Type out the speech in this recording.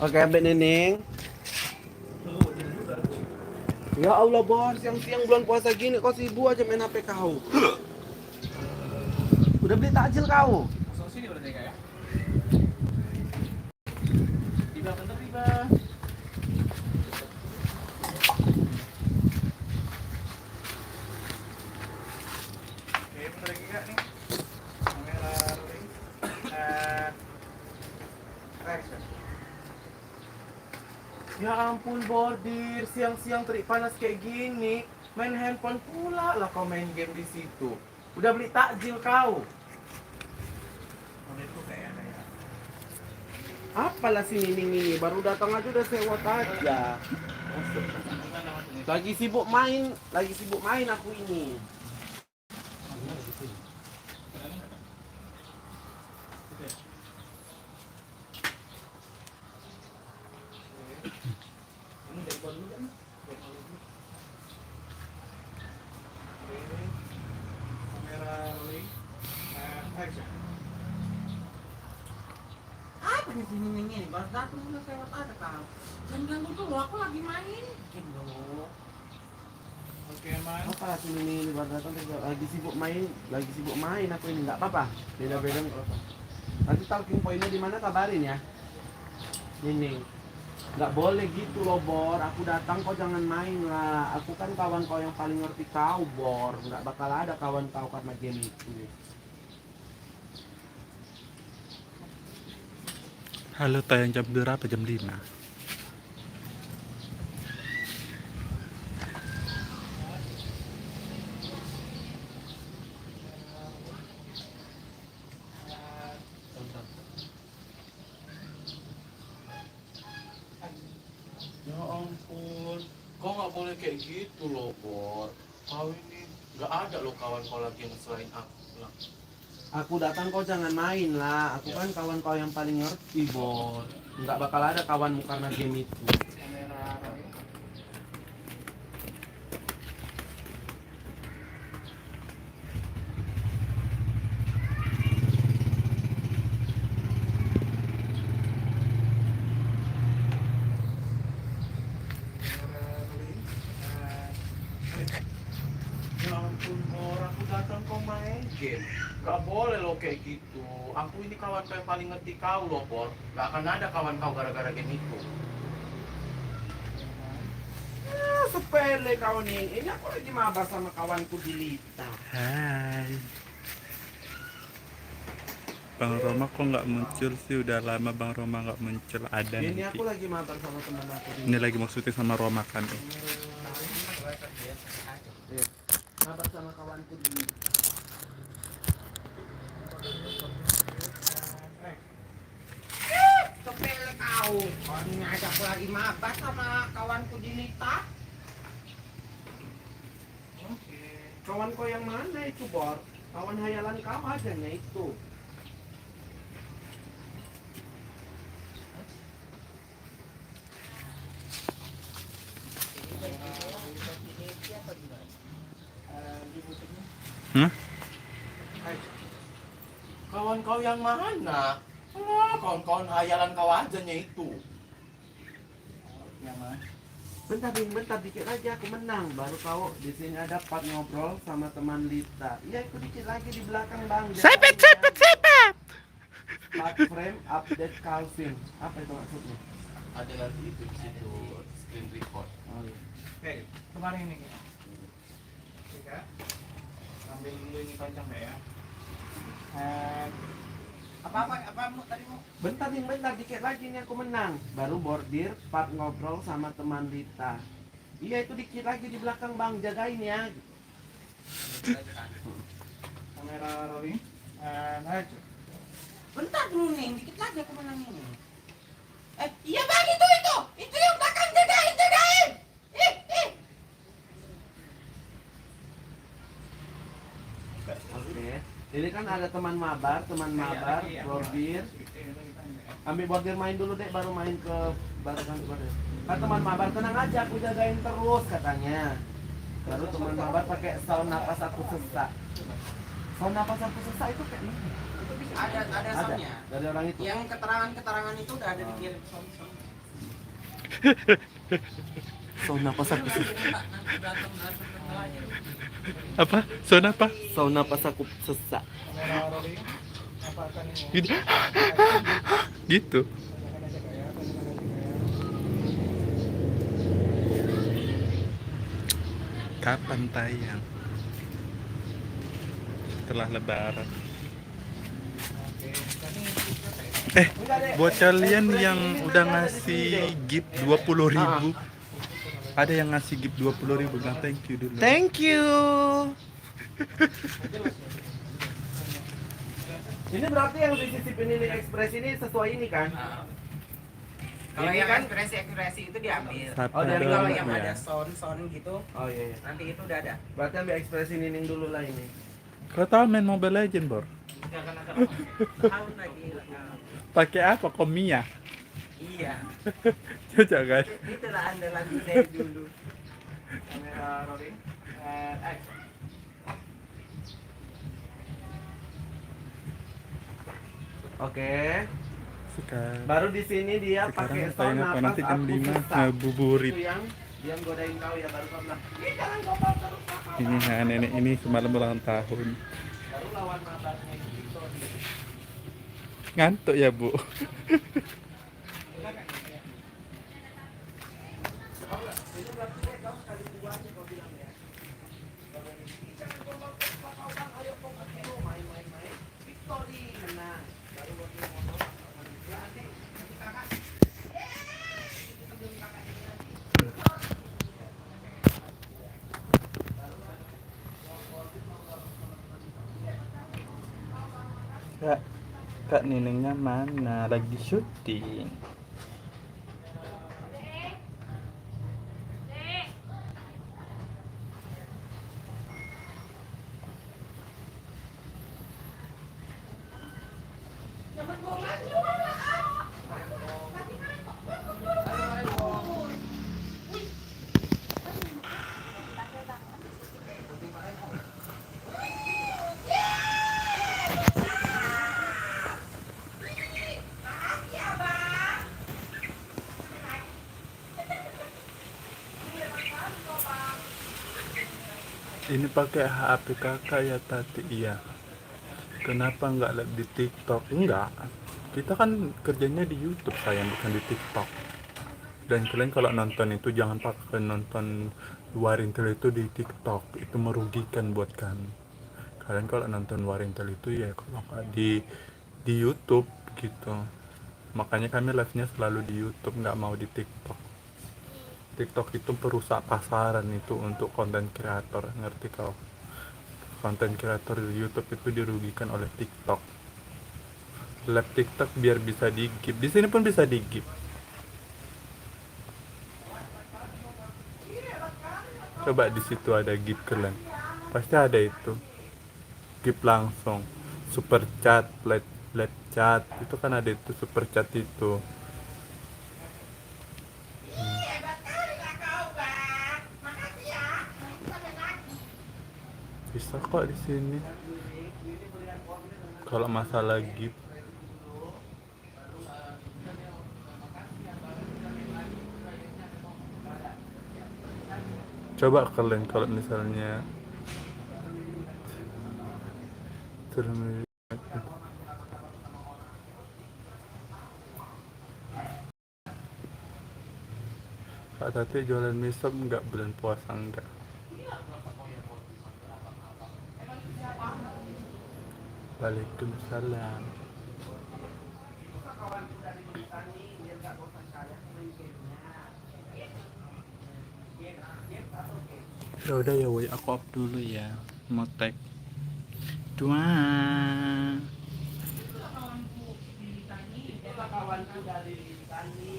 Oke, Mbak Nining. Ya Allah, Bor, siang-siang bulan puasa gini kau sibuk aja main HP kau. Udah beli takjil kau? Langsung sini berarti kak ya. Tiba bentar tiba. Oke, bentar lagi kak nih. Kamera rolling. Action. Ya ampun, Bordir, siang-siang terik panas kayak gini, main handphone pula lah kau main game di situ. Udah beli takjil kau? Udah itu kak ya. Apalah si Nining ini, baru datang aja udah sewot aja. Gimana mas ini? Lagi sibuk main aku ini. Ini dari dulu kan? Kamera rolling. Action. Apa di sini ini? Baru datang udah lewat ada kau. Jangan ganggu dulu, aku lagi main. Gitu. Oke man. Apa si Nining ini baru datang lagi sibuk main aku ini, nggak apa-apa. Beda-beda nggak apa-apa. Nanti talking pointnya di mana kabarin ya. Nining. Nggak boleh gitu loh, Bor. Aku datang kau jangan main lah. Aku kan kawan kau yang paling ngerti kau, Bor. Nggak bakal ada kawan kau karena game itu. Halo, tayang jam berapa? Jam 5. Ya ampun, kau nggak boleh kayak gitu loh, Bor. Kau ini nggak ada loh kawan kau lagi yang selain aku lah. Aku datang kau jangan main lah. Aku kan kawan kau yang paling ngerti, Bor. Nggak bakal ada kawanmu karena game itu. Kamera rolling. Ya ampun, Bor. Aku datang kau main game. Nggak boleh loh kayak gitu. Aku ini kawan kau yang paling ngerti kau loh, Bor. Nggak akan ada kawan kau gara-gara game itu. Sepele kau nih. Ini aku lagi mabar sama kawanku di Lita. Hai. Bang Roma kok nggak muncul sih? Udah lama Bang Roma nggak muncul. Ada Ini nanti. aku lagi mabar sama teman aku di Ini lagi maksudnya sama Roma kan? Iya. Mabar sama kawanku di Lita. Sepele kau. Kau ini ngajak aku lagi mabar sama kawanku di Nita. Kawan kau yang mana itu, Bor? Kawan hayalan kau adanya itu. Hah? Kawan kau yang mana? Kawan-kawan hayalan kau adanya itu. Yang mana? Bentar dikit lagi aku menang. Baru kau di sini ada part ngobrol sama teman Lita. Iya, ikut dikit lagi di belakang, Bang. Sepet! Part frame update Calvin. Apa itu maksudnya? Ada lagi itu di situ screen record. Oh iya. Oke, kemarin ini kak. Oke kak. Ambil dulu ini panjang kak ya. Apa tadi mau? Bentar dikit lagi nih aku menang. Baru bordir part ngobrol sama teman Lita. Iya, itu dikit lagi di belakang, Bang. Jagain ya. Kamera rolling. Action. Bentar dulu nih, dikit lagi aku menang ini. Iya bang, itu yang belakang, jagain. Oke. Ini kan ada teman mabar, bordir. Ambil bordir main dulu deh, baru main ke barisan bordir. Kan teman mabar tenang aja, aku jagain terus katanya. Baru teman mabar pakai sound napas aku sesak. Sound napas aku sesak itu kayak ini. Itu bisa Ada soundnya. dari orang itu. Yang keterangan itu udah ada dikirim sound. Sauna pasak Nanti berantem aja. Apa? Sound apa? sauna pasaku sesak. Kamera rolling. Apa akan ini? Gitu. Gitu. Tanyakan aja Kak ya. Tanyakan aja Kak ya. Kapan tayang? Setelah lebaran. Oke. Tadi Enggak, Dek. Buat kalian Ekspresi yang ini udah nanti ada di ngasih sini, Dek. gift 20.000, ada yang ngasih gift 20.000, nah thank you dulu. Thank you. Ini berarti yang disisipin ini ekspres ini sesuai ini kan? Kalau Ini yang kan- ekspresi itu diambil. Sapa Oh, dari Tapi kalau dulu yang ya. ada sound gitu, Oh iya iya. nanti itu udah ada. Berarti ambil ekspresi Nining dulu lah ini. Kau tahu main Mobile Legend, Bor? Tahun lagi. Pakai apa? Komiya? Iya. Cocok kan? Itulah andalan saya dulu. kamera rolling. Action. Oke. Sekarang, Baru di sini dia sekarang pakai tayang sound apa? napas Nanti jam aku 5 sesak. ngabuburit. Itu yang dia godain kau ya baru kau bilang, "Ih, jangan gombal terus Papa." Ini nenek ini semalam ulang tahun. Baru lawan mabarnya gitu. Ngantuk ya, Bu? Ini berarti dia kau sekali dua aja kau bilang ya. "Ih, jangan gombal terus Papa, Bang. Ayo kau pakai lu main-main. Victory menang. Baru buat dia motor. Nanti kakak. Kak, Kak Nenengnya mana? Lagi syuting. Ini pakai HP kakak ya Tati? Iya. Kenapa nggak live di TikTok? Enggak. Kita kan kerjanya di YouTube sayang, bukan di TikTok. Dan kalian kalau nonton itu jangan pakai nonton Warintel itu di TikTok. Itu merugikan buat kami. Kalian kalau nonton Warintel itu ya kalau nggak di YouTube gitu. Makanya kami live-nya selalu di YouTube, nggak mau di TikTok. TikTok itu perusak pasaran itu untuk konten kreator, ngerti kau? Konten kreator di YouTube itu dirugikan oleh TikTok. Live TikTok biar bisa di-gift. Di sini pun bisa di-gift. Coba di situ ada gift kalian. Pasti ada itu. Gift langsung. Super chat, flat chat. Itu kan ada itu super chat itu. Bisa kok di sini. Kalau masalah gift. Coba kalian kalau misalnya Kak Tati jualan mie sop enggak bulan puasa enggak? Waalaikumsalam. Ya udah ya woy, aku off dulu ya. Mau tag. Dua. Kawanku dari Tani.